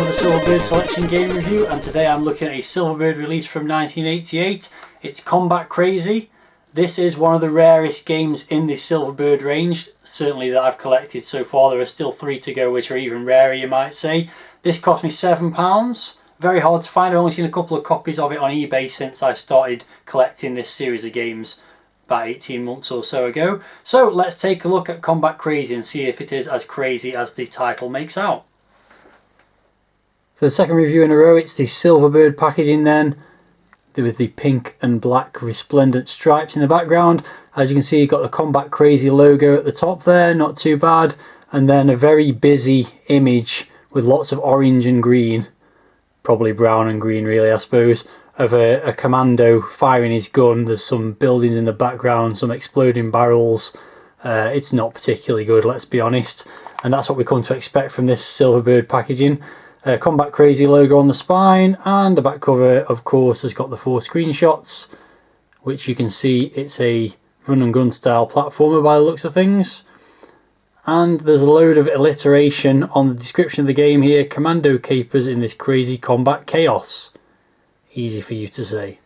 another Silverbird Selection game review, and today I'm looking at a Silverbird release from 1988. It's Combat Crazy. This is one of the rarest games in the Silverbird range, certainly that I've collected so far. There are still 3 to go which are even rarer, you might say. This cost me £7. Very hard to find. I've only seen a couple of copies of it on eBay since I started collecting this series of games about 18 months or so ago. So let's take a look at Combat Crazy and see if it is as crazy as the title makes out. For the second review in a row, it's the Silverbird packaging then, with the pink and black resplendent stripes in the background. As you can see, you've got the Combat Crazy logo at the top there, not too bad, and then a very busy image with lots of orange and green, probably brown and green really I suppose, of a commando firing his gun. There's some buildings in the background, some exploding barrels. It's not particularly good, let's be honest, and that's what we come to expect from this Silverbird packaging. Combat Crazy logo on the spine, and the back cover of course has got the 4 screenshots, which you can see it's a run and gun style platformer by the looks of things. And there's a load of alliteration on the description of the game here. Commando capers in this crazy combat chaos. Easy for you to say.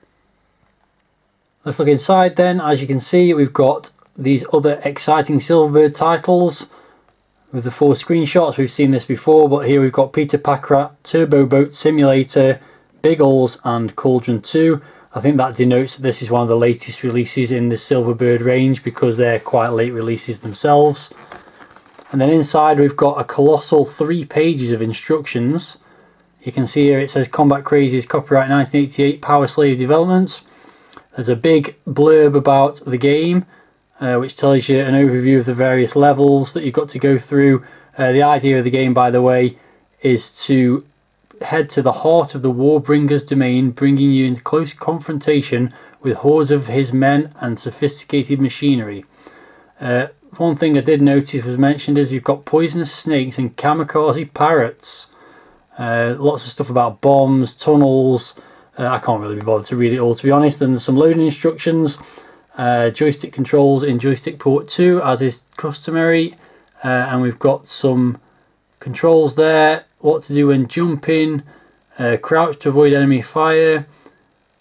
Let's look inside then. As you can see, we've got these other exciting Silverbird titles with the 4 screenshots. We've seen this before, but here we've got Peter Packrat, Turbo Boat Simulator, Biggles and Cauldron 2. I think that denotes that this is one of the latest releases in the Silverbird range because they're quite late releases themselves. And then inside we've got a colossal 3 pages of instructions. You can see here it says Combat Crazy is copyright 1988 Power Slave Developments. There's a big blurb about the game, which tells you an overview of the various levels that you've got to go through. The idea of the game, by the way, is to head to the heart of the Warbringer's domain, bringing you into close confrontation with hordes of his men and sophisticated machinery. One thing I did notice was mentioned is we've got poisonous snakes and kamikaze parrots. Lots of stuff about bombs, tunnels. I can't really be bothered to read it all, to be honest. And there's some loading instructions. Joystick controls in joystick port 2 as is customary, and we've got some controls there, what to do when jumping, crouch to avoid enemy fire,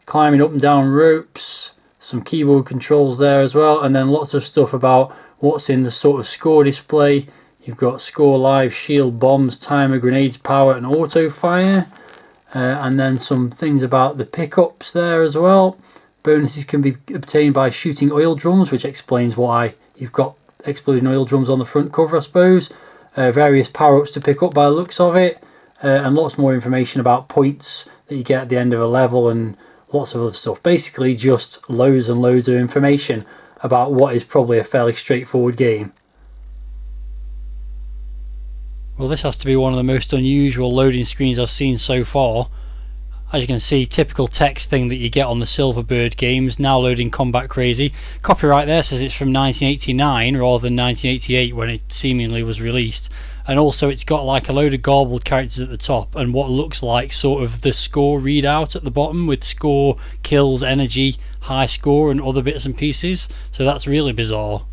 climbing up and down ropes, some keyboard controls there as well, and then lots of stuff about what's in the sort of score display. You've got score, live, shield, bombs, timer, grenades, power and auto fire, and then some things about the pickups there as well. Bonuses can be obtained by shooting oil drums, which explains why you've got exploding oil drums on the front cover, I suppose. Various power-ups to pick up by the looks of it, and lots more information about points that you get at the end of a level and lots of other stuff. Basically just loads and loads of information about what is probably a fairly straightforward game. Well, this has to be one of the most unusual loading screens I've seen so far. As you can see, typical text thing that you get on the Silverbird games, now loading Combat Crazy. Copyright there says it's from 1989 rather than 1988 when it seemingly was released. And also it's got like a load of garbled characters at the top and what looks like sort of the score readout at the bottom with score, kills, energy, high score and other bits and pieces. So that's really bizarre.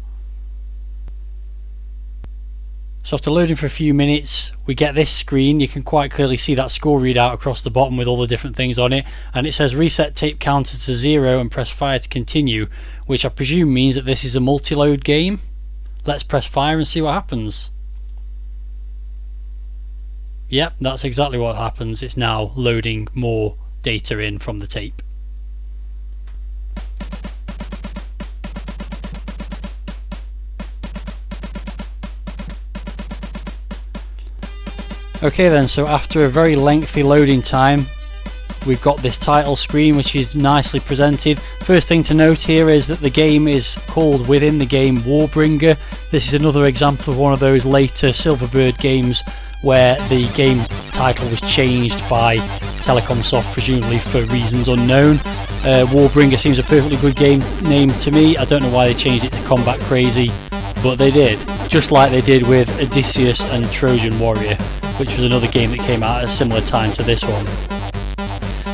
So after loading for a few minutes, we get this screen. You can quite clearly see that score readout across the bottom with all the different things on it, and it says reset tape counter to 0 and press fire to continue, which I presume means that this is a multi-load game. Let's press fire and see what happens. Yep, that's exactly what happens. It's now loading more data in from the tape. Okay then, so after a very lengthy loading time, we've got this title screen which is nicely presented. First thing to note here is that the game is called within the game Warbringer. This is another example of one of those later Silverbird games where the game title was changed by Telecomsoft, presumably for reasons unknown. Warbringer seems a perfectly good game name to me. I don't know why they changed it to Combat Crazy, but they did. Just like they did with Odysseus and Trojan Warrior, which was another game that came out at a similar time to this one.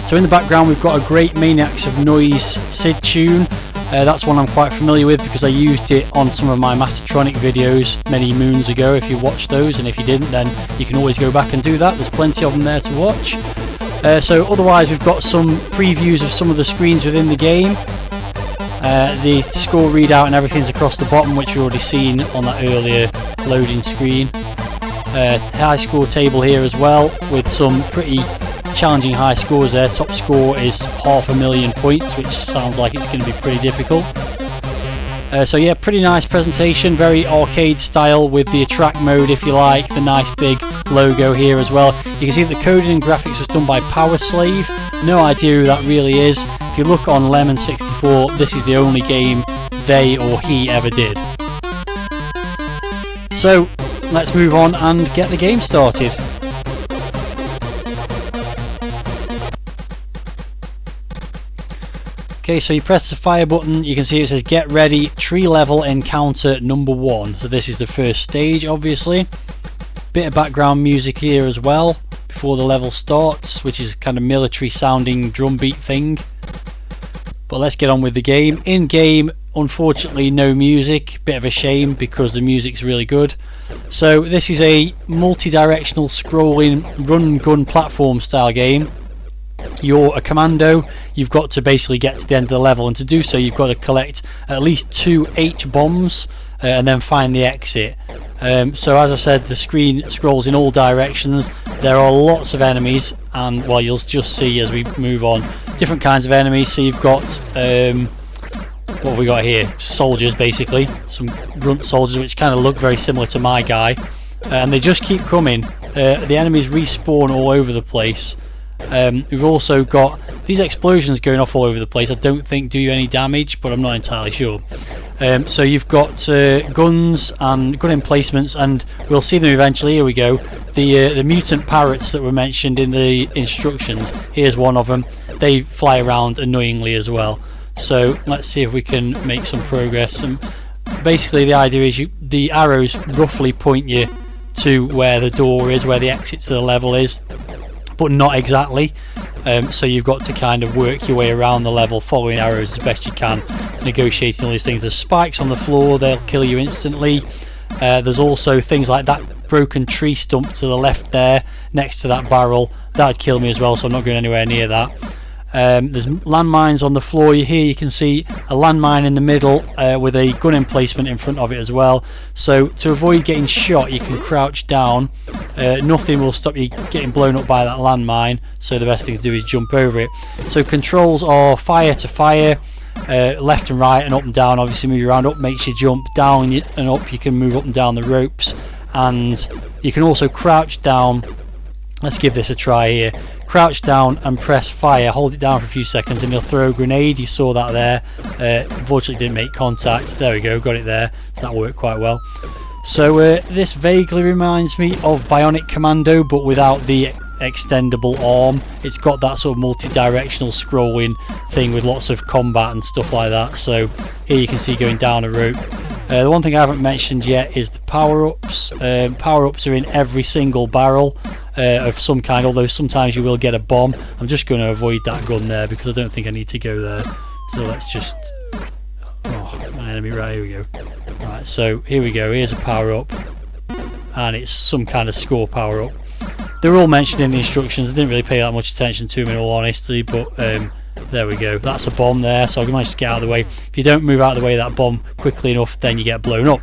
So in the background we've got a great Maniacs of Noise SID tune. That's one I'm quite familiar with because I used it on some of my Mastertronic videos many moons ago. If you watched those, and if you didn't, then you can always go back and do that. There's plenty of them there to watch. So otherwise we've got some previews of some of the screens within the game. The score readout and everything's across the bottom, which you've already seen on that earlier loading screen. High score table here as well, with some pretty challenging high scores there. Top score is 500,000 points, which sounds like it's going to be pretty difficult. So yeah, pretty nice presentation, very arcade style with the attract mode if you like, the nice big logo here as well. You can see that the coding and graphics was done by Power Slave. No idea who that really is. If you look on Lemon 64, this is the only game they or he ever did. So let's move on and get the game started. Okay, so you press the fire button, you can see it says get ready, tree level encounter number 1. So this is the first stage, obviously. Bit of background music here as well before the level starts, which is kind of military sounding drum beat thing. But let's get on with the game. In game, unfortunately no music, bit of a shame because the music's really good. So this is a multi-directional scrolling run and gun platform style game. You're a commando, you've got to basically get to the end of the level, and to do so you've got to collect at least 2 H-bombs and then find the exit. So as I said, the screen scrolls in all directions. There are lots of enemies, and well, you'll just see as we move on different kinds of enemies. So you've got what have we got here? Soldiers, basically, some grunt soldiers which kind of look very similar to my guy, and they just keep coming. The enemies respawn all over the place. We've also got these explosions going off all over the place. I don't think do you any damage, but I'm not entirely sure. So you've got guns and gun emplacements, and we'll see them eventually. Here we go. The mutant parrots that were mentioned in the instructions. Here's one of them. They fly around annoyingly as well. So let's see if we can make some progress. And basically the idea is the arrows roughly point you to where the door is, where the exit to the level is, but not exactly. So you've got to kind of work your way around the level, following arrows as best you can, negotiating all these things. There's spikes on the floor, they'll kill you instantly. There's also things like that broken tree stump to the left there, next to that barrel. That'd kill me as well, so I'm not going anywhere near that. There's landmines on the floor. Here you can see a landmine in the middle with a gun emplacement in front of it as well. So to avoid getting shot, you can crouch down. Nothing will stop you getting blown up by that landmine, so the best thing to do is jump over it. So controls are fire to fire, left and right and up and down. Obviously move around. Up makes you jump, down and up you can move up and down the ropes, and you can also crouch down. Let's give this a try here. Crouch down and press fire, hold it down for a few seconds and he'll throw a grenade. You saw that there. Unfortunately didn't make contact. There we go, got it there. So that worked quite well. So this vaguely reminds me of Bionic Commando, but without the extendable arm. It's got that sort of multi-directional scrolling thing with lots of combat and stuff like that. So here you can see going down a rope. The one thing I haven't mentioned yet is the power-ups. Power-ups are in every single barrel of some kind, although sometimes you will get a bomb. I'm just going to avoid that gun there because I don't think I need to go there. So let's just... oh, my enemy, right, here we go. Right, so here we go, here's a power-up. And it's some kind of score power-up. They're all mentioned in the instructions. I didn't really pay that much attention to them in all honesty, but there we go. That's a bomb there, so I can manage to get out of the way. If you don't move out of the way of that bomb quickly enough, then you get blown up.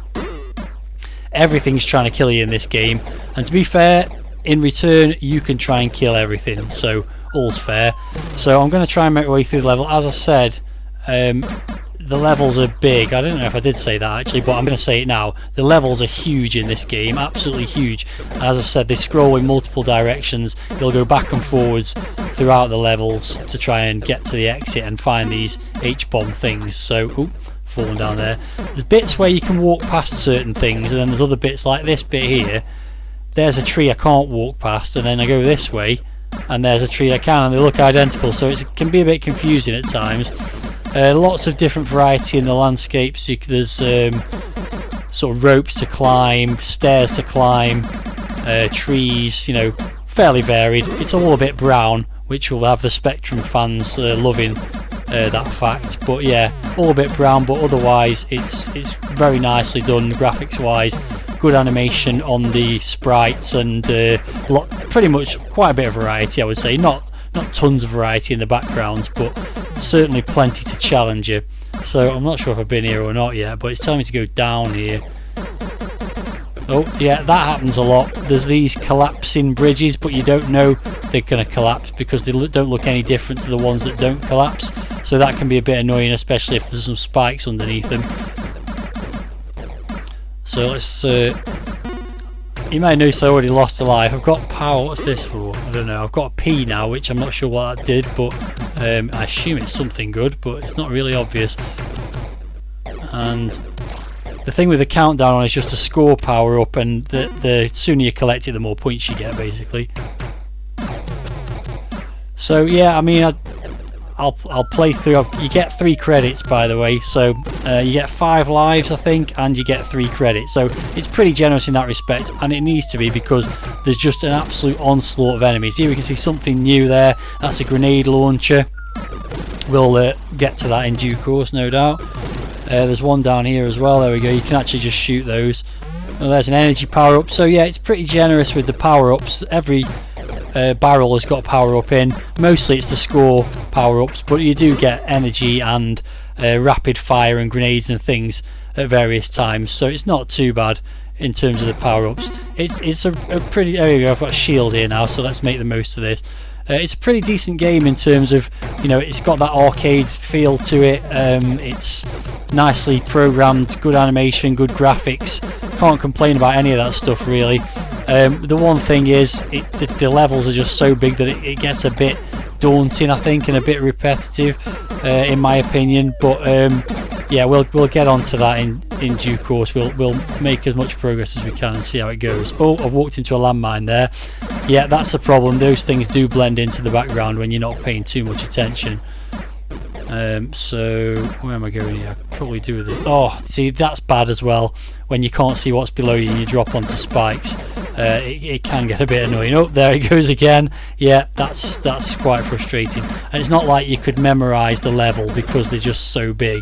Everything's trying to kill you in this game, and to be fair, in return you can try and kill everything, so all's fair. So I'm going to try and make my way through the level. As I said, the levels are big. I don't know if I did say that actually, but I'm going to say it now. The levels are huge in this game, absolutely huge. As I've said, they scroll in multiple directions. They'll go back and forwards throughout the levels to try and get to the exit and find these H-bomb things. So, ooh, falling down there. There's bits where you can walk past certain things, and then there's other bits like this bit here. There's a tree I can't walk past, and then I go this way, and there's a tree I can, and they look identical, so it can be a bit confusing at times. Lots of different variety in the landscapes. There's sort of ropes to climb, stairs to climb, trees, you know, fairly varied. It's all a bit brown, which will have the Spectrum fans loving that fact. But yeah, all a bit brown, but otherwise it's very nicely done graphics wise. Good animation on the sprites, and pretty much quite a bit of variety, I would say. Not tons of variety in the backgrounds, but certainly plenty to challenge you. So I'm not sure if I've been here or not yet, but it's telling me to go down here. Oh yeah, that happens a lot. There's these collapsing bridges, but you don't know they're going to collapse because they don't look any different to the ones that don't collapse. So that can be a bit annoying, especially if there's some spikes underneath them. So let's... you might notice I already lost a life. I've got power. What's this for? I don't know. I've got a P now, which I'm not sure what that did, but I assume it's something good, but it's not really obvious. And the thing with the countdown on is just to score power up, and the sooner you collect it, the more points you get, basically. So yeah, I mean, I'll play through. You get 3 credits, by the way, so you get 5 lives, I think, and you get 3 credits. So it's pretty generous in that respect, and it needs to be because there's just an absolute onslaught of enemies. Here we can see something new there. That's a grenade launcher. We'll get to that in due course, no doubt. There's one down here as well. There we go. You can actually just shoot those. Well, there's an energy power up. So yeah, it's pretty generous with the power ups. Every barrel has got a power up in. Mostly it's to score power ups, but you do get energy and rapid fire and grenades and things at various times. So it's not too bad in terms of the power ups. It's a pretty. There we go. I've got a shield here now, so let's make the most of this. It's a pretty decent game in terms of, you know, it's got that arcade feel to it. It's nicely programmed, good animation, good graphics. Can't complain about any of that stuff really. The one thing is the levels are just so big that it gets a bit daunting, I think, and a bit repetitive in my opinion. But yeah, we'll get onto that in due course. We'll make as much progress as we can and see how it goes. Oh, I've walked into a landmine there. Yeah, that's the problem. Those things do blend into the background when you're not paying too much attention. So where am I going here? I could probably do with this. Oh, see, that's bad as well. When you can't see what's below you and you drop onto spikes, it can get a bit annoying. Oh, there it goes again. Yeah, that's quite frustrating. And it's not like you could memorize the level because they're just so big.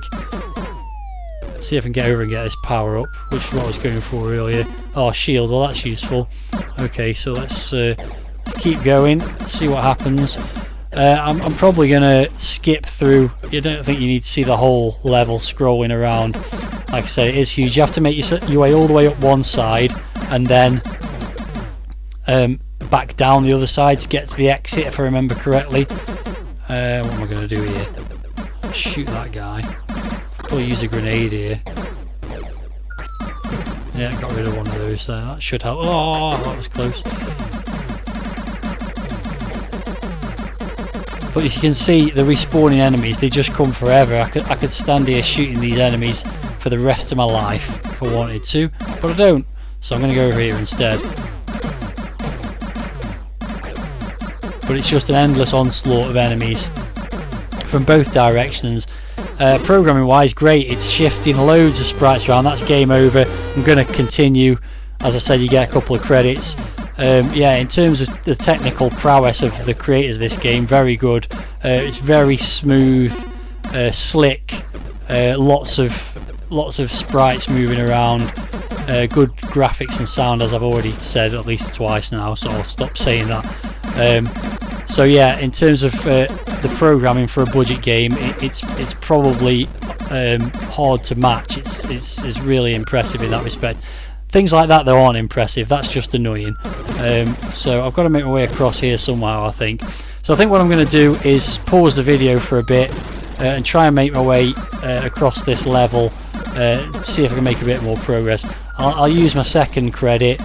See if I can get over and get this power up, which is what I was going for earlier. Oh, shield, well that's useful. Okay, so let's keep going, see what happens. I'm probably going to skip through. I don't think you need to see the whole level scrolling around. Like I say, it is huge. You have to make your way all the way up one side and then back down the other side to get to the exit, if I remember correctly. What am I going to do here? Shoot that guy. I'll use a grenade here. Yeah, got rid of one of those there. That should help. Oh, that was close. But you can see the respawning enemies, they just come forever. I could stand here shooting these enemies for the rest of my life if I wanted to, but I don't. So I'm going to go over here instead. But it's just an endless onslaught of enemies from both directions. Programming wise, great. It's shifting loads of sprites around. That's game over. I'm going to continue. As I said, you get a couple of credits. Yeah, in terms of the technical prowess of the creators of this game, very good. It's very smooth, slick, lots of sprites moving around, good graphics and sound, as I've already said at least twice now, so I'll stop saying that. So yeah, in terms of the programming for a budget game, it's probably hard to match. It's really impressive in that respect. Things like that though aren't impressive, that's just annoying. So I've got to make my way across here somehow, I think. So I think what I'm going to do is pause the video for a bit and try and make my way across this level, see if I can make a bit more progress. I'll use my second credit,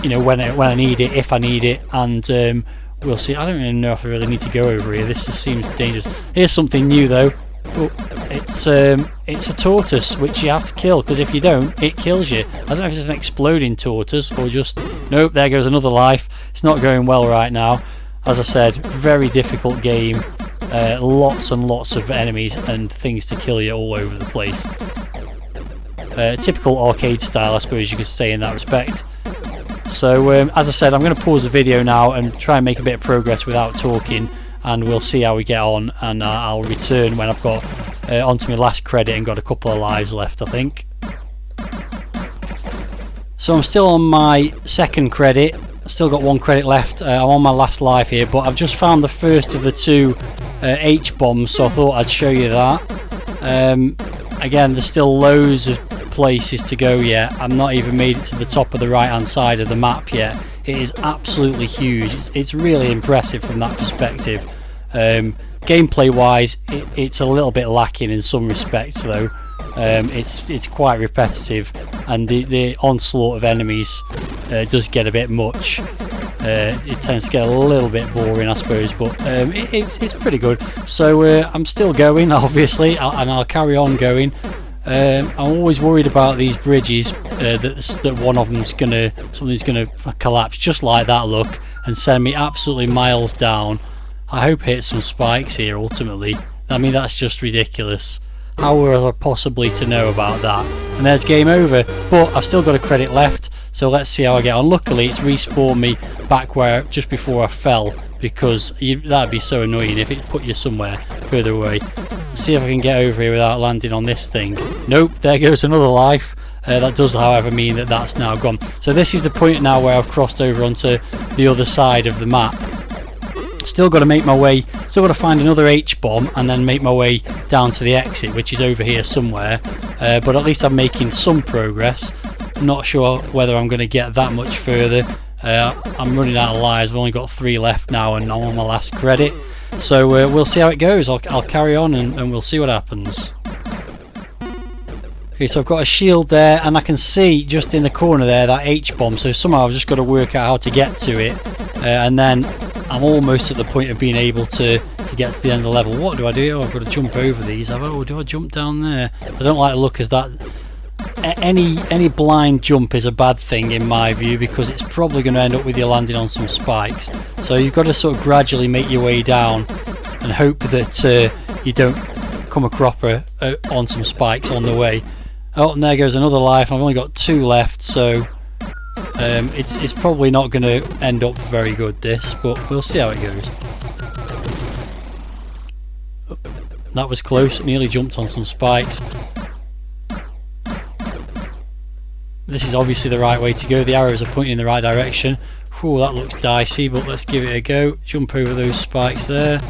you know, when I need it, if I need it, and we'll see. I don't even know if I really need to go over here. This just seems dangerous. Here's something new though. Oh, it's a tortoise which you have to kill, because if you don't, it kills you. I don't know if it's an exploding tortoise or just... Nope, there goes another life. It's not going well right now. As I said, very difficult game. Lots and lots of enemies and things to kill you all over the place. Typical arcade style, I suppose you could say, in that respect. So as I said, I'm going to pause the video now and try and make a bit of progress without talking, and we'll see how we get on, and I'll return when I've got onto my last credit and got a couple of lives left, I think. So I'm still on my second credit. I've still got 1 credit left. I'm on my last life here, but I've just found the first of the 2 H-bombs, so I thought I'd show you that. Again, there's still loads of places to go yet. I've not even made it to the top of the right hand side of the map yet. It is absolutely huge. It's really impressive from that perspective. Gameplay wise, it's a little bit lacking in some respects though. It's quite repetitive, and the onslaught of enemies does get a bit much. It tends to get a little bit boring, I suppose, but it's pretty good. So I'm still going, obviously, and I'll carry on going. I'm always worried about these bridges, that one of them's something's gonna collapse just like that, look, and send me absolutely miles down. I hope it hits some spikes here ultimately. I mean, that's just ridiculous. How were I possibly to know about that? And there's game over, but I've still got a credit left, so let's see how I get on. Luckily it's respawned me back where just before I fell, because that'd be so annoying if it put you somewhere further away. Let's see if I can get over here without landing on this thing. Nope, there goes another life. That does however mean that that's now gone. So this is the point now where I've crossed over onto the other side of the map. Still got to make my way, still got to find another H-bomb and then make my way down to the exit, which is over here somewhere, but at least I'm making some progress. I'm not sure whether I'm going to get that much further. I'm running out of lives. I've only got 3 left now and I'm on my last credit, so we'll see how it goes. I'll carry on and we'll see what happens. Okay, so I've got a shield there, and I can see just in the corner there that H-bomb, so somehow I've just got to work out how to get to it, and then I'm almost at the point of being able to get to the end of the level. What do I do? Oh, I've got to jump over these. Oh, do I jump down there? I don't like the look of that. Any blind jump is a bad thing in my view, because it's probably going to end up with you landing on some spikes. So you've got to sort of gradually make your way down and hope that you don't come across on some spikes on the way. Oh, and there goes another life. I've only got 2 left, so it's probably not going to end up very good, this, but we'll see how it goes. Oh, that was close. Nearly jumped on some spikes. This is obviously the right way to go. The arrows are pointing in the right direction. Whew, that looks dicey, but let's give it a go. Jump over those spikes there.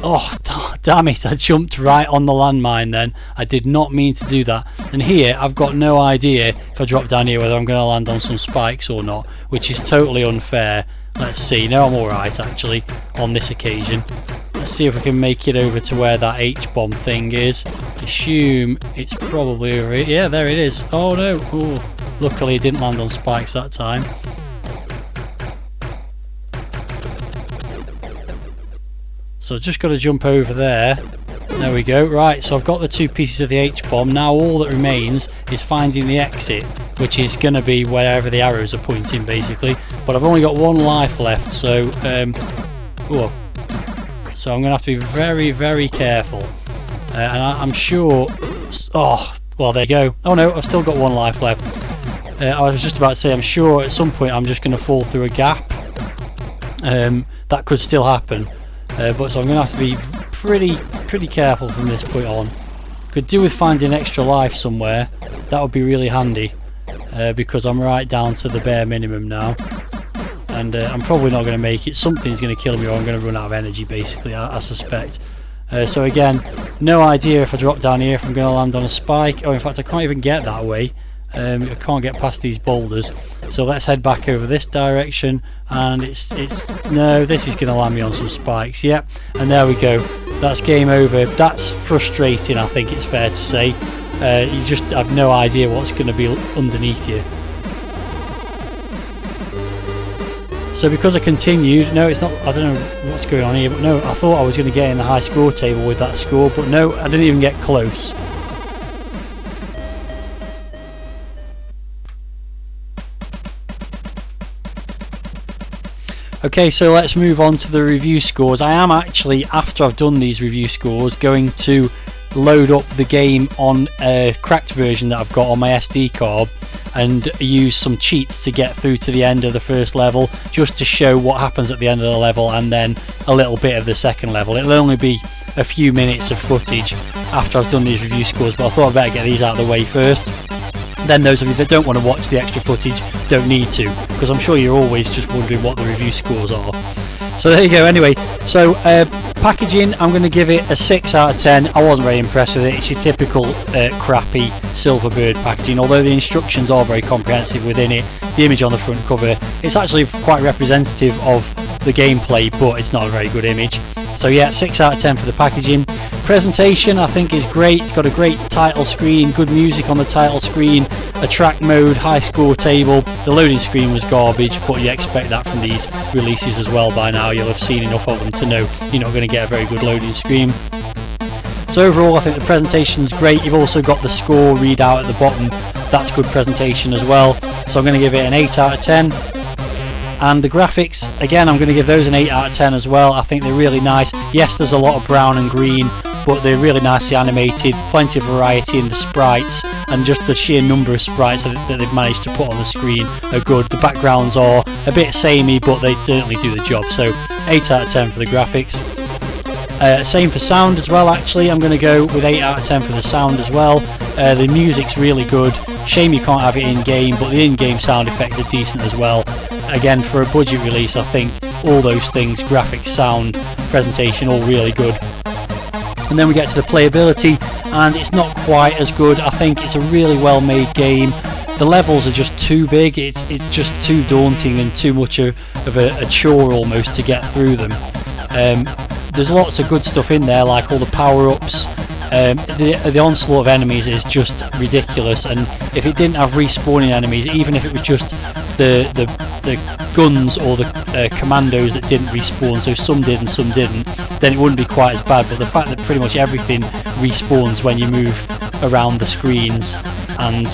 Oh, damn it, I jumped right on the landmine then. I did not mean to do that. And here, I've got no idea if I drop down here whether I'm going to land on some spikes or not, which is totally unfair. Let's see. No, I'm alright actually on this occasion. Let's see if we can make it over to where that H-bomb thing is. Assume it's probably over here. Yeah, there it is. Oh no. Ooh. Luckily it didn't land on spikes that time. So I've just got to jump over there. There we go. Right, so I've got the 2 pieces of the H-bomb. Now all that remains is finding the exit, which is going to be wherever the arrows are pointing basically. But I've only got 1 life left, so so I'm going to have to be very, very careful. And I'm sure... Oh, well there you go. Oh no, I've still got 1 life left. I was just about to say, I'm sure at some point I'm just going to fall through a gap. That could still happen. But so I'm going to have to be pretty careful from this point on. Could do with finding extra life somewhere. That would be really handy, because I'm right down to the bare minimum now, and I'm probably not going to make it. Something's going to kill me, or I'm going to run out of energy basically, I suspect. So again, no idea if I drop down here if I'm going to land on a spike. Oh, in fact I can't even get that way. I can't get past these boulders, so let's head back over this direction, and no, this is going to land me on some spikes. Yep, and there we go. That's game over. That's frustrating, I think it's fair to say. You just have no idea what's going to be underneath you. So because I continued, no, it's not, I don't know what's going on here, but no, I thought I was going to get in the high score table with that score, but no, I didn't even get close. Okay, so let's move on to the review scores. I am actually, after I've done these review scores, going to load up the game on a cracked version that I've got on my SD card, and use some cheats to get through to the end of the first level, just to show what happens at the end of the level, and then a little bit of the second level. It'll only be a few minutes of footage after I've done these review scores, but I thought I'd better get these out of the way first. Then those of you that don't want to watch the extra footage don't need to, because I'm sure you're always just wondering what the review scores are. So there you go. Anyway, so packaging, I'm going to give it a 6 out of 10. I wasn't very impressed with it. It's your typical crappy Silverbird packaging, although the instructions are very comprehensive within it. The image on the front cover, it's actually quite representative of the gameplay, but it's not a very good image. So yeah, 6 out of 10 for the packaging. Presentation, I think, is great. It's got a great title screen, good music on the title screen, a track mode, high score table. The loading screen was garbage, but you expect that from these releases as well by now. You'll have seen enough of them to know you're not going to get a very good loading screen. So overall, I think the presentation's great. You've also got the score readout at the bottom. That's good presentation as well. So I'm going to give it an 8 out of 10. And the graphics, again, I'm going to give those an 8 out of 10 as well. I think they're really nice. Yes, there's a lot of brown and green, but they're really nicely animated, plenty of variety in the sprites, and just the sheer number of sprites that they've managed to put on the screen are good. The backgrounds are a bit samey, but they certainly do the job. So 8 out of 10 for the graphics. Same for sound as well, actually. I'm going to go with 8 out of 10 for the sound as well. The music's really good. Shame you can't have it in-game, but the in-game sound effects are decent as well. Again, for a budget release, I think all those things, graphics, sound, presentation, all really good. And then we get to the playability, and it's not quite as good. I think it's a really well made game. The levels are just too big. It's just too daunting and too much of a chore almost to get through them. There's lots of good stuff in there, like all the power-ups. The onslaught of enemies is just ridiculous, and if it didn't have respawning enemies, even if it was just the guns or the commandos that didn't respawn, so some did and some didn't, then it wouldn't be quite as bad. But the fact that pretty much everything respawns when you move around the screens, and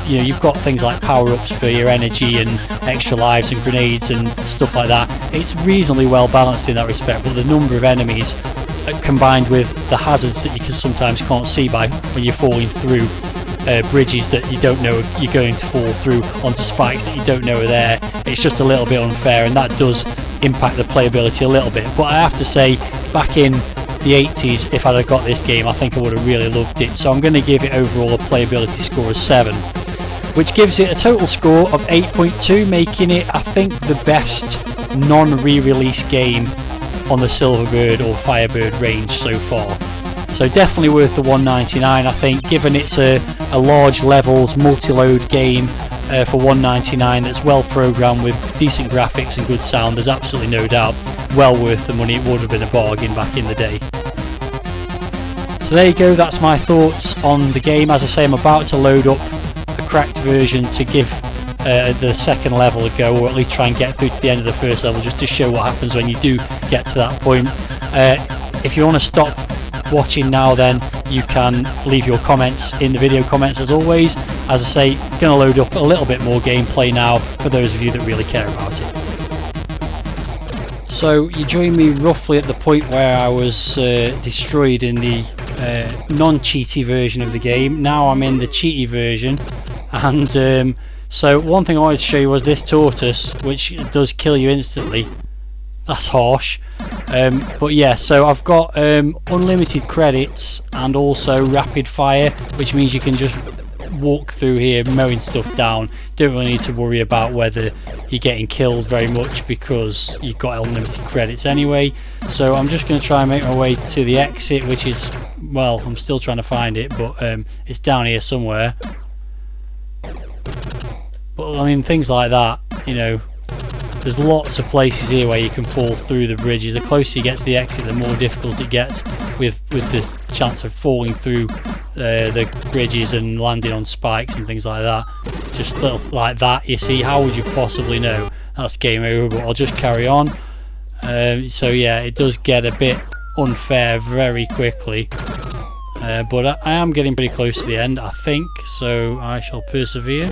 you know, you've got things like power-ups for your energy and extra lives and grenades and stuff like that. It's reasonably well balanced in that respect, but the number of enemies combined with the hazards that you can sometimes can't see by when you're falling through bridges that you don't know you're going to fall through, onto spikes that you don't know are there, it's just a little bit unfair, and that does impact the playability a little bit. But I have to say, back in the 80s, if I'd have got this game, I think I would have really loved it. So I'm going to give it overall a playability score of 7, which gives it a total score of 8.2, making it, I think, the best non-re-release game on the Silverbird or Firebird range so far. So definitely worth the $1.99, I think, given it's a large levels multi-load game for $1.99 that's well programmed with decent graphics and good sound. There's absolutely no doubt well worth the money. It would have been a bargain back in the day. So there you go, that's my thoughts on the game. As I say, I'm about to load up a cracked version to give the second level a go, or at least try and get through to the end of the first level, just to show what happens when you do get to that point. If you want to stop watching now, then you can leave your comments in the video comments as always. As I say, going to load up a little bit more gameplay now for those of you that really care about it. So you join me roughly at the point where I was destroyed in the non-cheaty version of the game. Now I'm in the cheaty version, and so one thing I wanted to show you was this tortoise, which does kill you instantly. That's harsh. But yeah, so I've got unlimited credits and also rapid fire, which means you can just walk through here mowing stuff down. Don't really need to worry about whether you're getting killed very much because you've got unlimited credits anyway. So I'm just going to try and make my way to the exit, which is, well, I'm still trying to find it, but it's down here somewhere. But I mean, things like that, you know, there's lots of places here where you can fall through the bridges. The closer you get to the exit, the more difficult it gets with the chance of falling through the bridges and landing on spikes and things like that. Just little like that, you see. How would you possibly know? That's game over, but I'll just carry on. So yeah, it does get a bit unfair very quickly, but I am getting pretty close to the end, I think, so I shall persevere.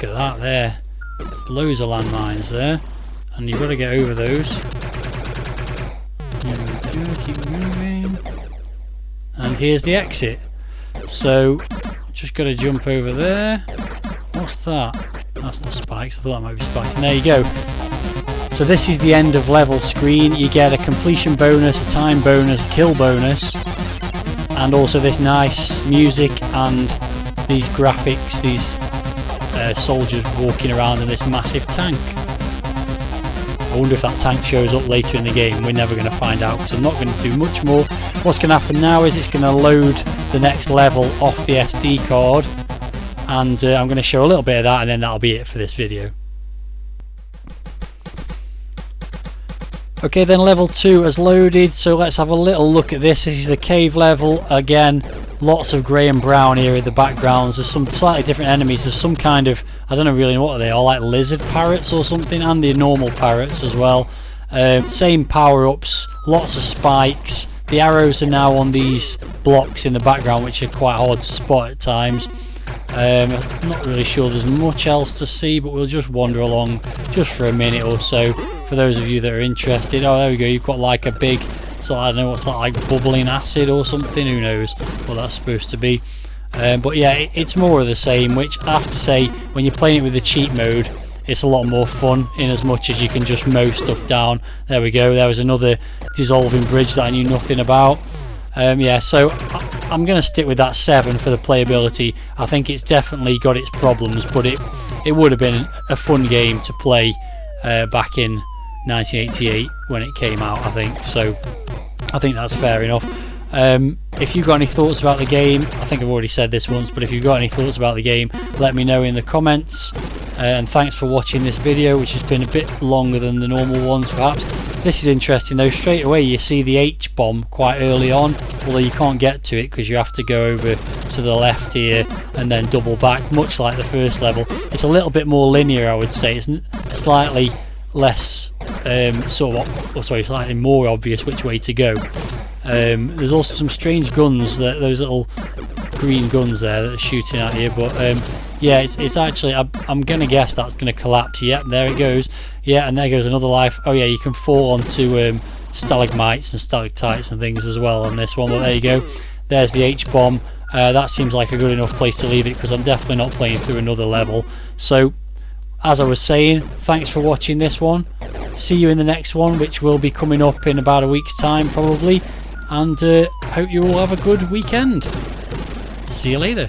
Look at that there. There's loads of landmines there, and you've got to get over those. Keep moving. And here's the exit. So just got to jump over there. What's that? That's not spikes. I thought that might be spikes. And there you go. So this is the end of level screen. You get a completion bonus, a time bonus, a kill bonus, and also this nice music and these graphics, these soldiers walking around in this massive tank. I wonder if that tank shows up later in the game. We're never going to find out because I'm not going to do much more. What's going to happen now is it's going to load the next level off the SD card, and I'm going to show a little bit of that, and then that'll be it for this video. Okay, then level 2 has loaded, so let's have a little look at this. This is the cave level. Again, lots of grey and brown here in the backgrounds. There's some slightly different enemies. There's some kind of, I don't know really what they are, like lizard parrots or something, and the normal parrots as well. Same power-ups, lots of spikes. The arrows are now on these blocks in the background, which are quite hard to spot at times. I'm not really sure there's much else to see, but we'll just wander along just for a minute or so for those of you that are interested. Oh, there we go. You've got like a big, so I don't know what's that, like bubbling acid or something. Who knows what that's supposed to be. But yeah, it's more of the same, which I have to say, when you're playing it with the cheat mode, it's a lot more fun in as much as you can just mow stuff down. There we go. There was another dissolving bridge that I knew nothing about. Yeah, so I'm going to stick with that 7 for the playability. I think it's definitely got its problems, but it would have been a fun game to play back in 1988 when it came out, I think. So I think that's fair enough. If you've got any thoughts about the game, I think I've already said this once, but if you've got any thoughts about the game, let me know in the comments. And thanks for watching this video, which has been a bit longer than the normal ones perhaps. This is interesting though. Straight away you see the H-bomb quite early on, although you can't get to it because you have to go over to the left here and then double back, much like the first level. It's a little bit more linear, I would say. It's slightly less slightly more obvious which way to go. There's also some strange guns, those little green guns there that are shooting at you, but yeah, it's actually, I'm gonna guess that's gonna collapse. Yep, there it goes. Yeah, and there goes another life. Oh yeah, you can fall onto stalagmites and stalactites and things as well on this one, but there you go. There's the H-bomb. That seems like a good enough place to leave it because I'm definitely not playing through another level. So as I was saying, thanks for watching this one. See you in the next one, which will be coming up in about a week's time probably, and hope you all have a good weekend. See you later.